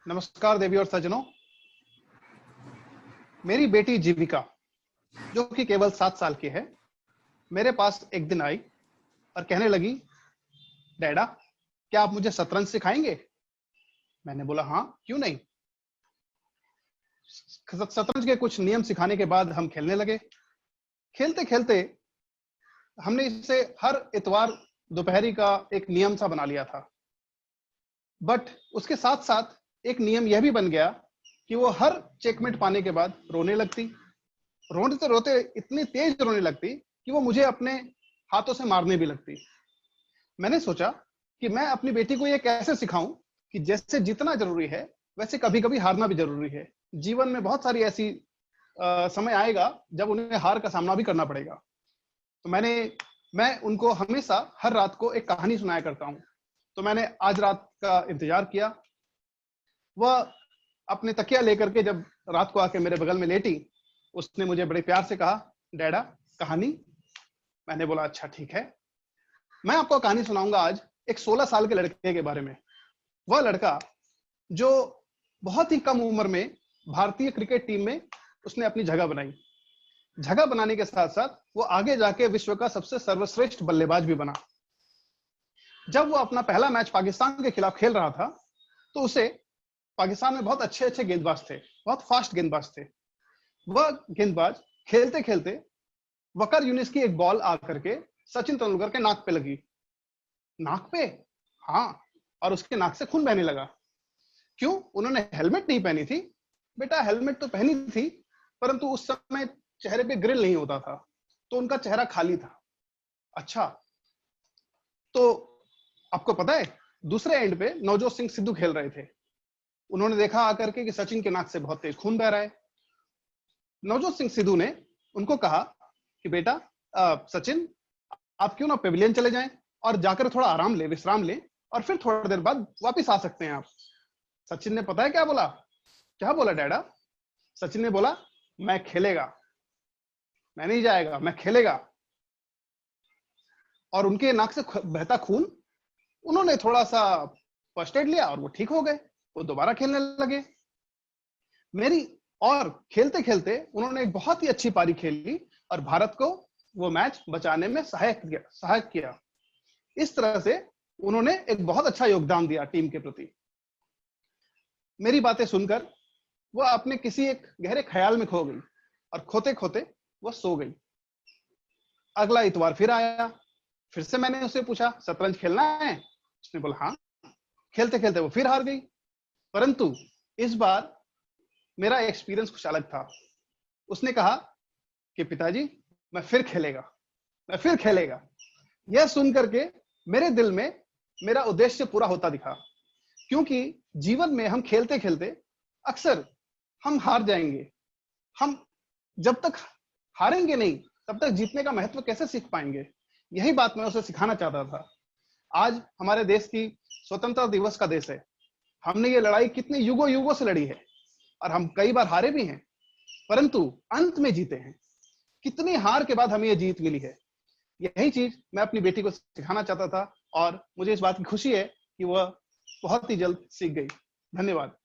नमस्कार देवी और सज्जनों। मेरी बेटी जीविका, जो कि केवल 7 साल की है, मेरे पास एक दिन आई और कहने लगी, डैडा, क्या आप मुझे शतरंज सिखाएंगे? मैंने बोला, हाँ, क्यों नहीं। शतरंज के कुछ नियम सिखाने के बाद हम खेलने लगे। खेलते खेलते हमने इसे हर इतवार दोपहरी का एक नियम सा बना लिया था। बट उसके साथ साथ एक नियम यह भी बन गया कि वो हर चेकमेट पाने के बाद रोने लगती। रोते रोते इतनी तेज रोने लगती कि वो मुझे अपने हाथों से मारने भी लगती। मैंने सोचा कि मैं अपनी बेटी को ये कैसे सिखाऊं कि जैसे जीतना जरूरी है वैसे कभी कभी हारना भी जरूरी है। जीवन में बहुत सारी ऐसी समय आएगा जब उन्हें हार का सामना भी करना पड़ेगा। तो मैं उनको हमेशा हर रात को एक कहानी सुनाया करता हूँ। तो मैंने आज रात का इंतजार किया। वह अपने तकिया लेकर के जब रात को आके मेरे बगल में लेटी, उसने मुझे बड़े प्यार से कहा, डैडा, कहानी। मैंने बोला, अच्छा ठीक है। मैं आपको कहानी सुनाऊंगा आज एक 16 साल के लड़के के बारे में। वह लड़का जो बहुत ही कम उम्र में भारतीय क्रिकेट टीम में उसने अपनी जगह बनाई। जगह बनाने के साथ साथ वो आगे जाके विश्व का सबसे सर्वश्रेष्ठ बल्लेबाज भी बना। जब वो अपना पहला मैच पाकिस्तान के खिलाफ खेल रहा था तो उसे पाकिस्तान में बहुत अच्छे अच्छे गेंदबाज थे, बहुत फास्ट गेंदबाज थे। वह गेंदबाज खेलते खेलते वकर यूनिस की एक बॉल आकर के सचिन तेंदुलकर के नाक पे लगी। नाक पे? हाँ। और उसके नाक से खून बहने लगा। क्यों? उन्होंने हेलमेट नहीं पहनी थी। बेटा, हेलमेट तो पहनी थी, परंतु उस समय चेहरे पे ग्रिल नहीं होता था, तो उनका चेहरा खाली था। अच्छा, तो आपको पता है दूसरे एंड पे नवजोत सिंह सिद्धू खेल रहे थे। उन्होंने देखा आकर के कि सचिन के नाक से बहुत तेज खून बह रहा है। नवजोत सिंह सिद्धू ने उनको कहा कि बेटा, सचिन, आप क्यों ना पेविलियन चले जाएं और जाकर थोड़ा आराम ले, विश्राम ले, और फिर थोड़ी देर बाद वापस आ सकते हैं आप। सचिन ने पता है क्या बोला? क्या बोला डैडा? सचिन ने बोला, मैं खेलेगा, मैं नहीं जाएगा, मैं खेलेगा। और उनके नाक से बहता खून उन्होंने थोड़ा सा फर्स्ट एड लिया और वो ठीक हो गए। वो दोबारा खेलने लगे। मेरी और खेलते खेलते उन्होंने एक बहुत ही अच्छी पारी खेली और भारत को वो मैच बचाने में सहायक किया। इस तरह से उन्होंने एक बहुत अच्छा योगदान दिया टीम के प्रति। मेरी बातें सुनकर वो अपने किसी एक गहरे ख्याल में खो गई और खोते खोते वो सो गई। अगला इतवार फिर आया। फिर से मैंने उससे पूछा, शतरंज खेलना है? उसने बोला, हाँ। खेलते खेलते वो फिर हार गई। परंतु इस बार मेरा एक्सपीरियंस कुछ अलग था। उसने कहा कि पिताजी, मैं फिर खेलेगा, मैं फिर खेलेगा। यह सुन करके मेरे दिल में मेरा उद्देश्य पूरा होता दिखा। क्योंकि जीवन में हम खेलते खेलते अक्सर हम हार जाएंगे। हम जब तक हारेंगे नहीं तब तक जीतने का महत्व कैसे सीख पाएंगे? यही बात मैं उसे सिखाना चाहता था। आज हमारे देश की स्वतंत्रता दिवस का देश है। हमने ये लड़ाई कितने युगों युगों से लड़ी है और हम कई बार हारे भी हैं, परंतु अंत में जीते हैं। कितनी हार के बाद हमें ये जीत मिली है। यही चीज मैं अपनी बेटी को सिखाना चाहता था और मुझे इस बात की खुशी है कि वह बहुत ही जल्द सीख गई। धन्यवाद।